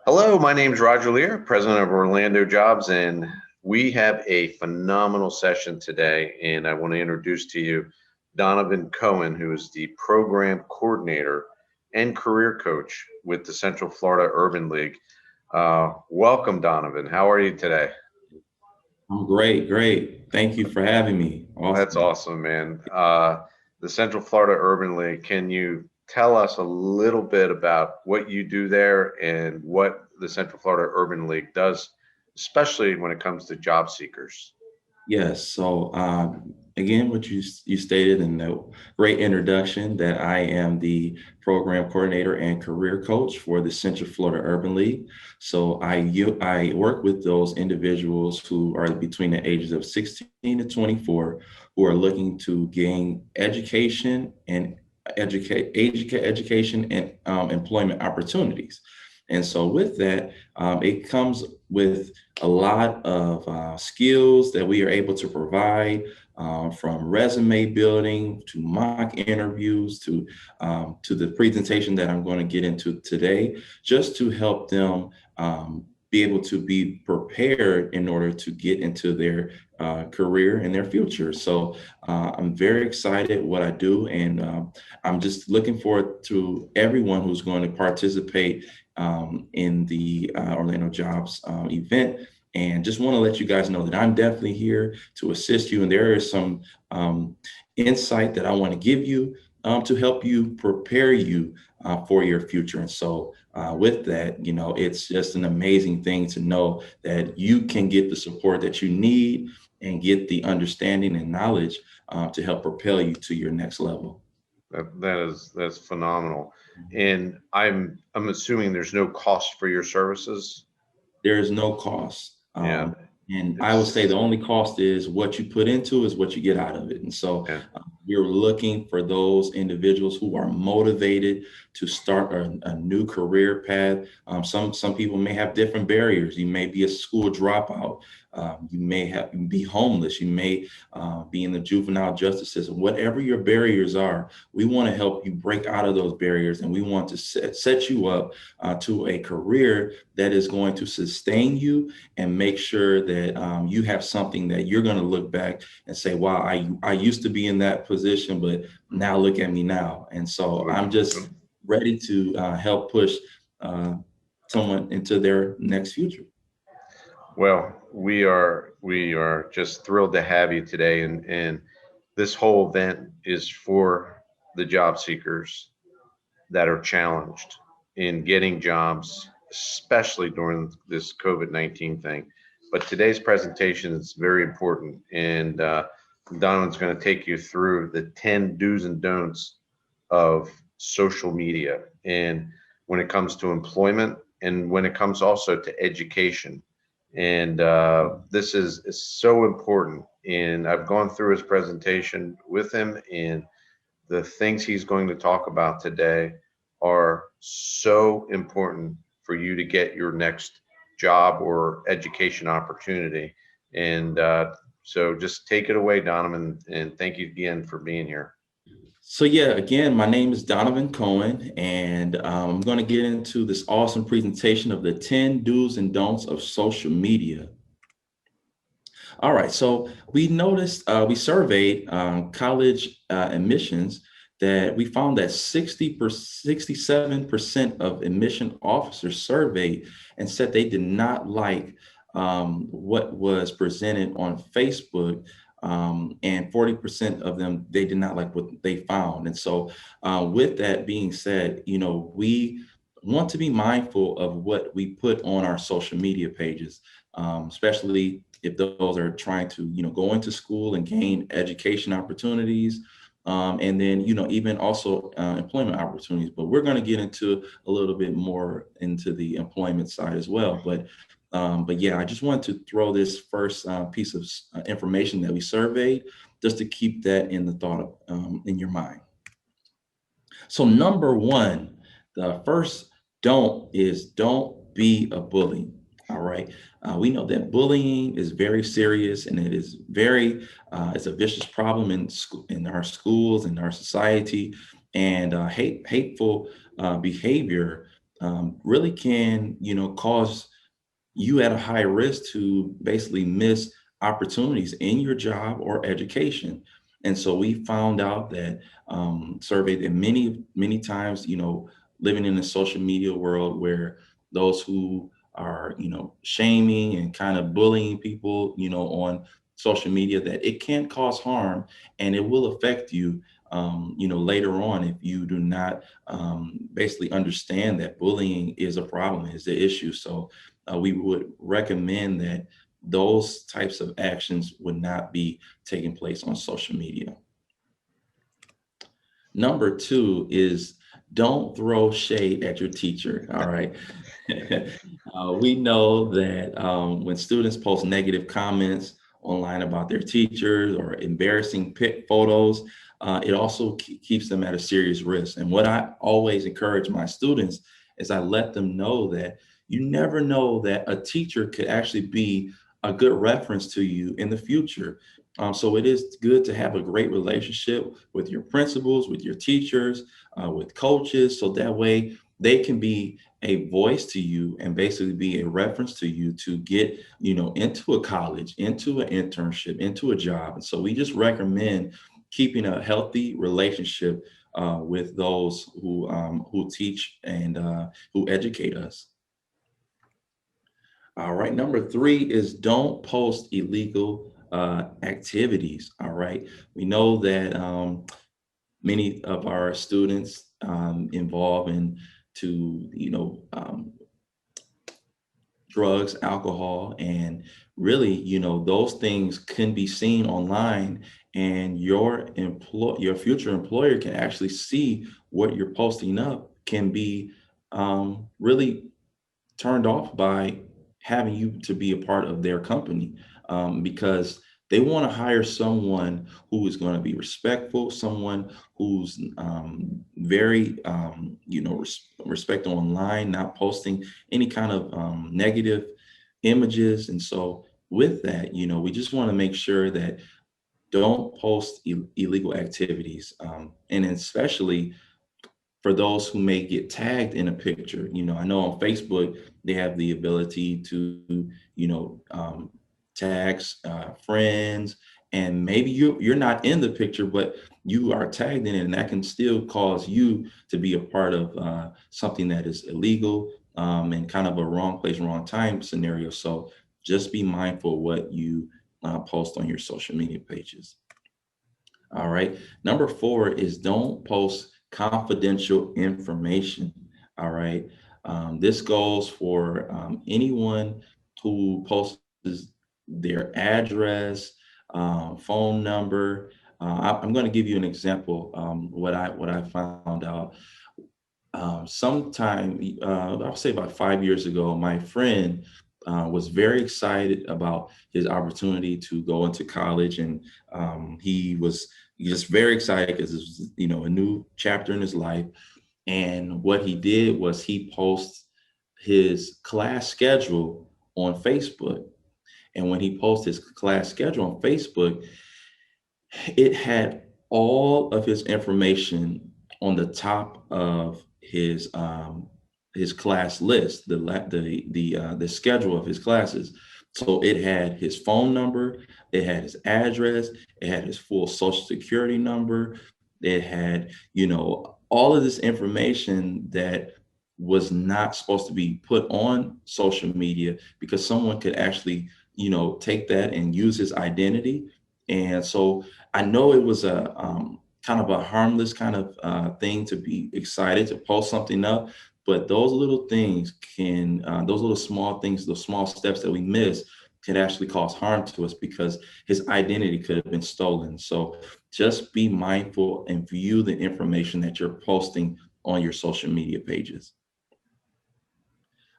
Hello, my name is Roger Lear, president of Orlando Jobs, and we have a phenomenal session today. And I want to introduce to you Donovan Cohen, who is the program coordinator and career coach with the Central Florida Urban League. Welcome, Donovan. How are you today? I'm great, great. Thank you for having me. That's Awesome. awesome, man. The Central Florida Urban League, can you tell us a little bit about what you do there and what the Central Florida Urban League does, especially when it comes to job seekers? Yes. Again, what you stated in the great introduction that I am the program coordinator and career coach for the Central Florida Urban League. I work with those individuals who are between the ages of 16 to 24 who are looking to gain education and employment opportunities. And so with that, it comes with a lot of skills that we are able to provide, from resume building to mock interviews to the presentation that I'm going to get into today, just to help them be able to be prepared in order to get into their career and their future. I'm very excited what I do, and I'm just looking forward to everyone who's going to participate in the Orlando Jobs event. And just want to let you guys know that I'm definitely here to assist you. And there is some insight that I want to give you to help you prepare you for your future. With that, it's just an amazing thing to know that you can get the support that you need and get the understanding and knowledge to help propel you to your next level. That's phenomenal. And I'm assuming there's no cost for your services. There is no cost. Yeah, And I would say the it's only cost is what you put into is what you get out of it. yeah. We're looking for those individuals who are motivated to start a new career path. Some people may have different barriers. You may be a school dropout. You may be homeless. You may be in the juvenile justice system. Whatever your barriers are, we want to help you break out of those barriers, and we want to set you up to a career that is going to sustain you and make sure that you have something that you're going to look back and say, wow, I used to be in that position, but now look at me now. And so I'm just ready to help push uh, someone into their next future. Well, we are just thrilled to have you today, and this whole event is for the job seekers that are challenged in getting jobs, especially during this COVID-19 thing. But today's presentation is very important, and Donovan's going to take you through the 10 do's and don'ts of social media, and when it comes to employment, and when it comes also to education. And this is so important. And I've gone through his presentation with him, and the things he's going to talk about today are so important for you to get your next job or education opportunity. And so just take it away, Donovan, and thank you again for being here. Again, my name is Donovan Cohen, and I'm going to get into this awesome presentation of the 10 do's and don'ts of social media. All right, so we noticed, we surveyed college admissions that we found that 67% of admission officers surveyed and said they did not like what was presented on Facebook. And 40% of them, they did not like what they found. With that being said, we want to be mindful of what we put on our social media pages, especially if those are trying to, go into school and gain education opportunities, and then, even also employment opportunities. But we're going to get into a little bit more into the employment side as well. But yeah, I just wanted to throw this first piece of information that we surveyed, just to keep that in the thought in your mind. So number one, the first don't be a bully. All right. We know that bullying is very serious, and it is it's a vicious problem in our schools, in our society, and hateful behavior really can, cause you at a high risk to basically miss opportunities in your job or education. And so we found out that surveyed and many times, living in the social media world where those who are, shaming and kind of bullying people, on social media, that it can cause harm and it will affect you, later on if you do not basically understand that bullying is a problem, is the issue. So we would recommend that those types of actions would not be taking place on social media. Number two is don't throw shade at your teacher. All right. We know that when students post negative comments online about their teachers or embarrassing pic photos, it also keeps them at a serious risk. And what I always encourage my students is I let them know that you never know that a teacher could actually be a good reference to you in the future. So it is good to have a great relationship with your principals, with your teachers, with coaches, so that way they can be a voice to you and basically be a reference to you to get, into a college, into an internship, into a job. And so we just recommend keeping a healthy relationship with those who teach and who educate us. All right. Number three is don't post illegal activities. All right. We know that many of our students involved in to drugs, alcohol, and really, those things can be seen online, and your future employer can actually see what you're posting up can be really turned off by having you to be a part of their company, because they want to hire someone who is going to be respectful, someone who's very, respect online, not posting any kind of negative images. And so with that, we just want to make sure that don't post illegal activities, and especially for those who may get tagged in a picture. I know on Facebook, they have the ability to, tags friends, and maybe you're not in the picture, but you are tagged in it, and that can still cause you to be a part of something that is illegal, and kind of a wrong place, wrong time scenario. So just be mindful what you post on your social media pages. All right. Number four is don't post confidential information. All right. This goes for anyone who posts their address, phone number. I'm going to give you an example. What I found out sometime, I'll say about 5 years ago. My friend was very excited about his opportunity to go into college, and he was just very excited because it was, a new chapter in his life. And what he did was he posted his class schedule on Facebook. And when he posted his class schedule on Facebook, it had all of his information on the top of his class list, the schedule of his classes. So it had his phone number, it had his address, it had his full social security number, it had, all of this information that was not supposed to be put on social media, because someone could actually, take that and use his identity. And so I know it was a kind of a harmless kind of thing to be excited to post something up, but those little things those little small things, those small steps that we miss could actually cause harm to us, because his identity could have been stolen. So just be mindful and view the information that you're posting on your social media pages.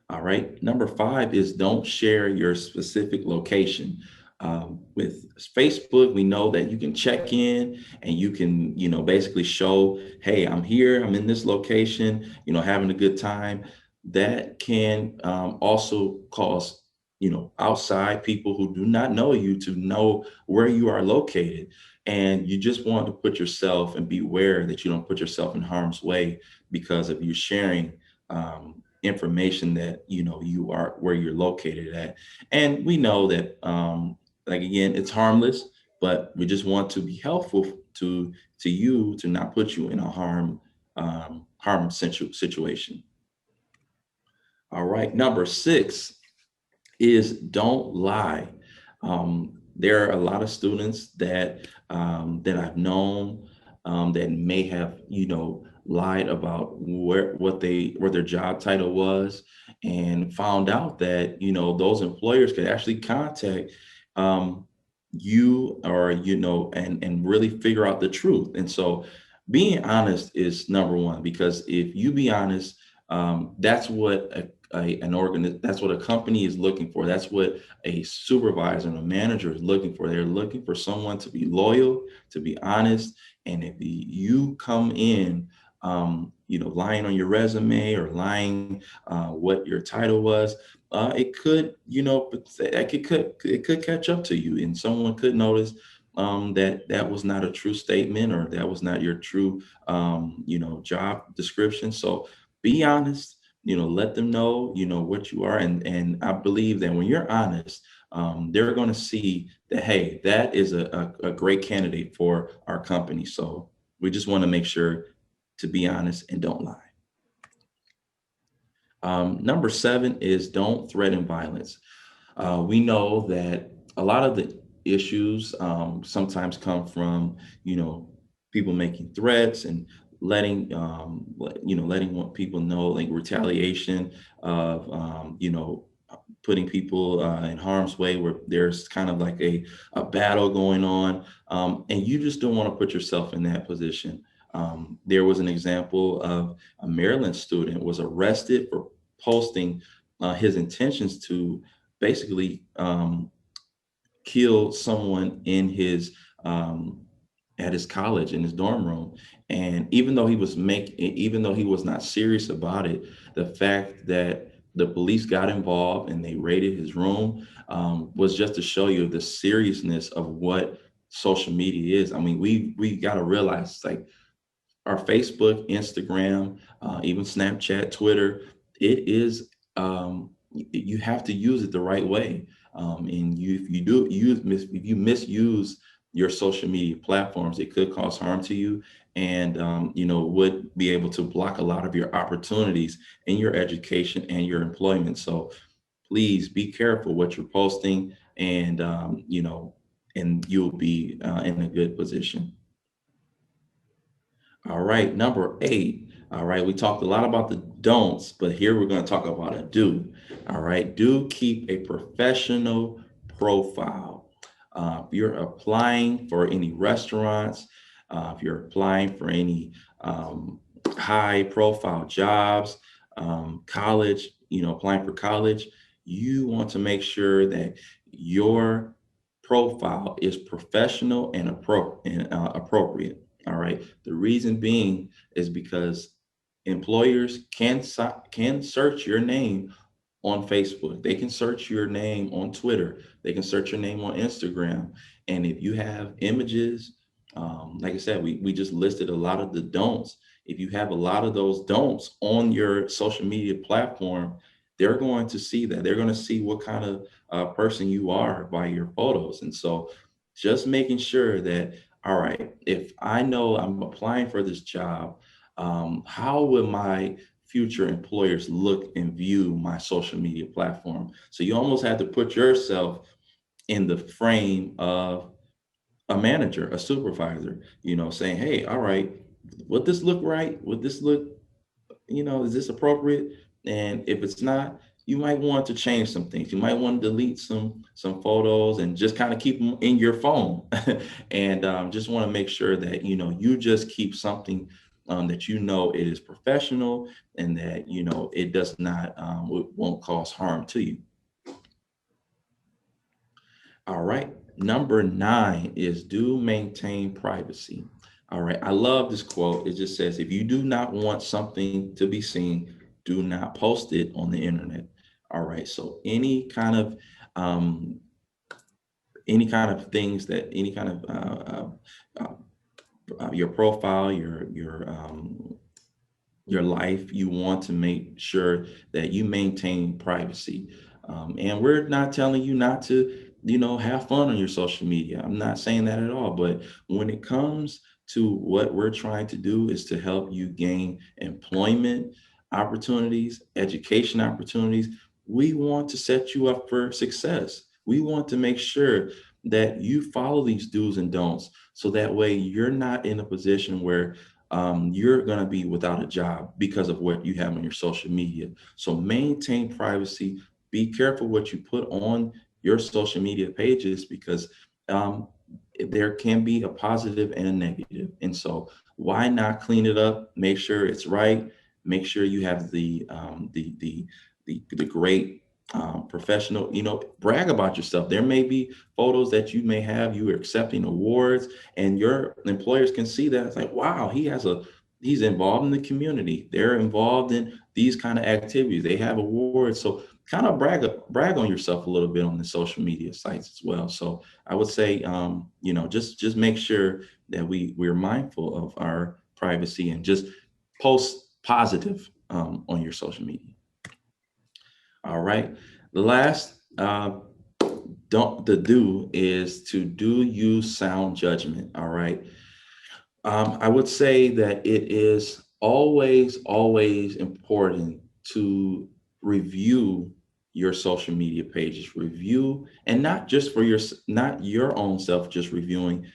All right. Number five is don't share your specific location. With Facebook, we know that you can check in and you can, basically show, hey, I'm here, I'm in this location, having a good time. That can also cause, outside people who do not know you to know where you are located. And you just want to put yourself and be aware that you don't put yourself in harm's way because of you sharing information that you are where you're located at. And we know that like again, it's harmless, but we just want to be helpful to you to not put you in a harm situation. All right, number 6 is don't lie. There are a lot of students that I've known that may have, lied about where their job title was, and found out that, those employers could actually contact um, you, or, and really figure out the truth. And so being honest is number one, because if you be honest, that's what that's what a company is looking for. That's what a supervisor and a manager is looking for. They're looking for someone to be loyal, to be honest. And if you come in, lying on your resume, or lying what your title was, it could, it could catch up to you, and someone could notice that was not a true statement, or that was not your true, job description. So be honest, let them know, what you are. And I believe that when you're honest, they're going to see that, hey, that is a great candidate for our company. So we just want to make sure to be honest and don't lie. Number 7 is don't threaten violence. We know that a lot of the issues sometimes come from, people making threats and letting what people know, like retaliation of, putting people in harm's way, where there's kind of like a battle going on, and you just don't want to put yourself in that position. There was an example of a Maryland student was arrested for posting his intentions to basically kill someone in his at his college, in his dorm room. And even though he was not serious about it, the fact that the police got involved and they raided his room was just to show you the seriousness of what social media is. I mean, we got to realize, like, our Facebook, Instagram, even Snapchat, Twitter, it is, you have to use it the right way. And if you do if you misuse your social media platforms, it could cause harm to you, and would be able to block a lot of your opportunities in your education and your employment. So please be careful what you're posting, and and you'll be in a good position. All right, number 8. All right, we talked a lot about the don'ts, but here we're going to talk about a do. All right, do keep a professional profile. If you're applying for any restaurants, if you're applying for any high profile jobs, college, applying for college, you want to make sure that your profile is professional and appropriate. All right. The reason being is because employers can search your name on Facebook. They can search your name on Twitter. They can search your name on Instagram. And if you have images, like I said, we just listed a lot of the don'ts. If you have a lot of those don'ts on your social media platform, they're going to see that. They're going to see what kind of person you are by your photos. And so just making sure that, all right, if I know I'm applying for this job, how will my future employers look and view my social media platform? So you almost have to put yourself in the frame of a manager, a supervisor, saying, hey, all right, would this look right? Would this look, is this appropriate? And if it's not, you might want to change some things. You might want to delete some photos and just kind of keep them in your phone. And just want to make sure that, you just keep something that it is professional, and that, it does not, won't cause harm to you. All right. Number 9 is do maintain privacy. All right. I love this quote. It just says, if you do not want something to be seen, do not post it on the internet. All right. So any kind of things that any kind of your profile, your your life. You want to make sure that you maintain privacy. And we're not telling you not to, have fun on your social media. I'm not saying that at all. But when it comes to what we're trying to do is to help you gain employment opportunities, education opportunities, we want to set you up for success. We want to make sure that you follow these do's and don'ts so that way you're not in a position where you're going to be without a job because of what you have on your social media. So maintain privacy. Be careful what you put on your social media pages because um, there can be a positive and a negative. And so why not clean it up? Make sure it's right. Make sure you have the great professional. Brag about yourself. There may be photos that you may have. You are accepting awards and your employers can see that. It's like, wow, he's involved in the community. They're involved in these kind of activities. They have awards. So kind of brag on yourself a little bit on the social media sites as well. So I would say, just make sure that we're mindful of our privacy and just post positive on your social media. All right. The last don't the do is to do use sound judgment. All right. I would say that it is always important to review your social media pages, review, and not just for not your own self, just reviewing.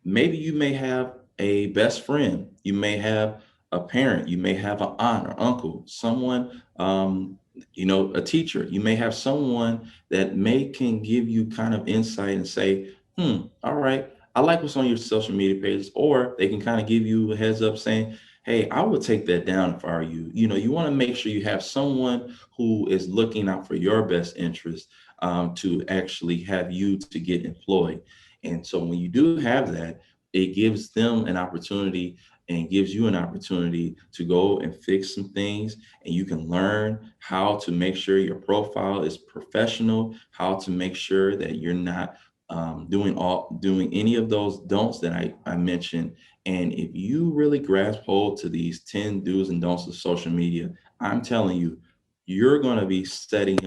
Maybe you may have a best friend, you may have a parent, you may have an aunt or uncle, someone, a teacher. You may have someone that may can give you kind of insight and say, all right, I like what's on your social media pages, or they can kind of give you a heads up saying, hey, I would take that down if I were you. You want to make sure you have someone who is looking out for your best interest to actually have you to get employed. And so when you do have that, it gives them an opportunity and gives you an opportunity to go and fix some things. And you can learn how to make sure your profile is professional, how to make sure that you're not doing any of those don'ts that I mentioned. And if you really grasp hold to these 10 do's and don'ts of social media, I'm telling you, you're going to be setting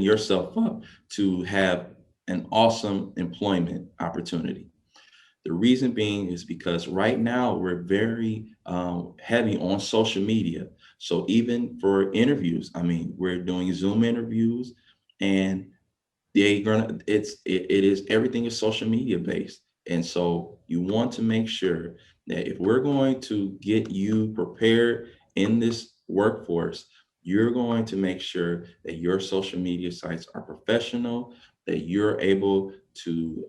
yourself up to have an awesome employment opportunity. The reason being is because right now we're very heavy on social media. So even for interviews, I mean, we're doing Zoom interviews, and it is everything is social media based. And so you want to make sure that if we're going to get you prepared in this workforce, you're going to make sure that your social media sites are professional, that you're able to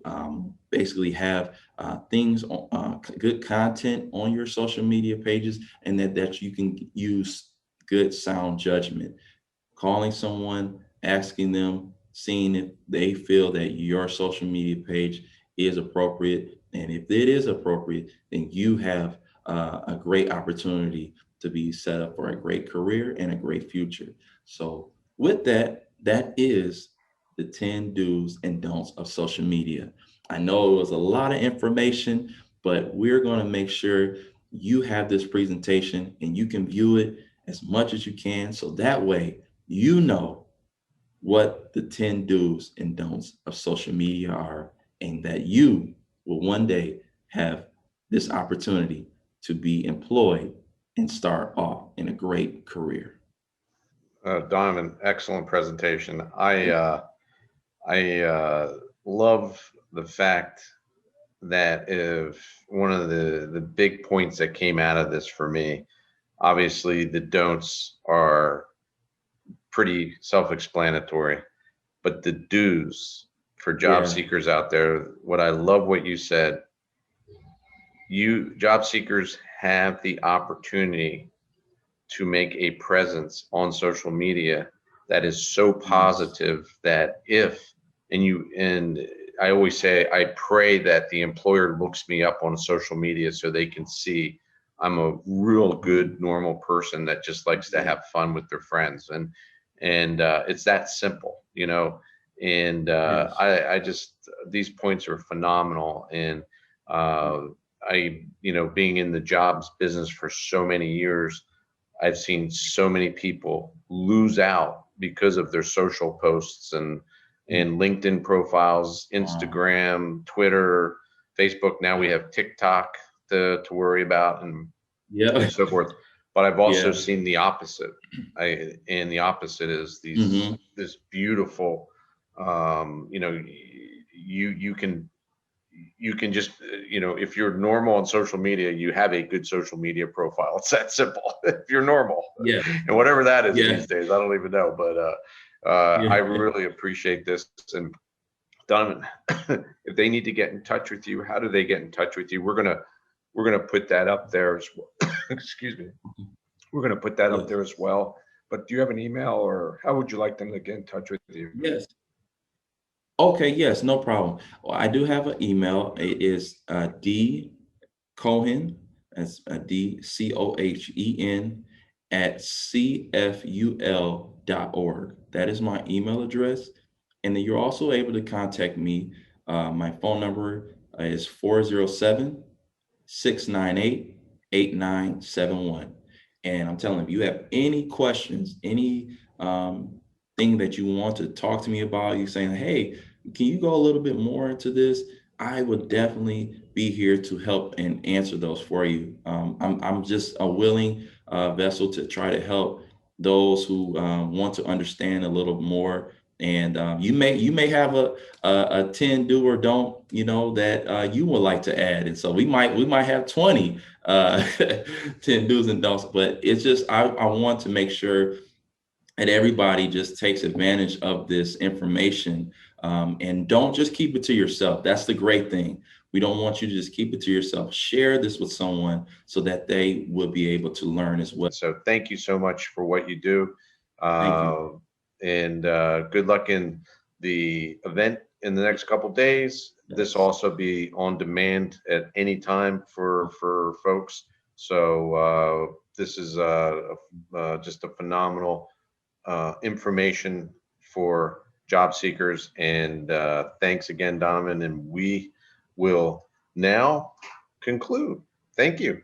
basically have things on good content on your social media pages, and that you can use good sound judgment, calling someone, asking them, seeing if they feel that your social media page is appropriate. And if it is appropriate, then you have a great opportunity to be set up for a great career and a great future. So with that, that is the 10 do's and don'ts of social media. I know it was a lot of information, but we're going to make sure you have this presentation and you can view it as much as you can. So that way, you know what the 10 do's and don'ts of social media are, and that you will one day have this opportunity to be employed and start off in a great career. Donovan, excellent presentation. I love the fact that if one of the big points that came out of this for me, obviously the don'ts are pretty self-explanatory, but the do's for job Yeah. seekers out there, what I love what you said, you job seekers have the opportunity to make a presence on social media that is so Yes. positive that if and I always say I pray that the employer looks me up on social media so they can see I'm a real good normal person that just likes to have fun with their friends, and it's that simple, and Yes. I just these points are phenomenal, and uh, being in the jobs business for so many years, I've seen so many people lose out because of their social posts and LinkedIn profiles, Wow. Instagram, Twitter, Facebook. Now we have TikTok to worry about Yeah. and so forth. But I've also Yeah. seen the opposite. And the opposite is Hmm. this beautiful, you can just, if you're normal on social media, you have a good social media profile. It's that simple. If you're normal, Yeah. and whatever that is Yeah. these days, I don't even know. But I Yeah. really appreciate this. And Donovan, if they need to get in touch with you, how do they get in touch with you? We're gonna put that up there as well. Excuse me. We're gonna put that up Yes. there as well. But do you have an email, or how would you like them to get in touch with you? Yes. Okay. Yes. No problem. Well, I do have an email. It is D Cohen. That's DCOHEN at CFUL.org. That is my email address. And then you're also able to contact me. My phone number is 407 698 8971. And I'm telling you, if you have any questions, any thing that you want to talk to me about, you saying, hey, can you go a little bit more into this? I would definitely be here to help and answer those for you. I'm just a willing vessel to try to help those who want to understand a little more. And you may have a 10 do or don't, that you would like to add. And so we might have 20 10 do's and don'ts, but it's just I want to make sure that everybody just takes advantage of this information, and don't just keep it to yourself. That's the great thing. We don't want you to just keep it to yourself. Share this with someone so that they will be able to learn as well. So thank you so much for what you do. Thank you. Uh, and good luck in the event in the next couple days. This will Yes. also be on demand at any time for folks. So this is just a phenomenal information for job seekers. And thanks again, Donovan. And we will now conclude. Thank you.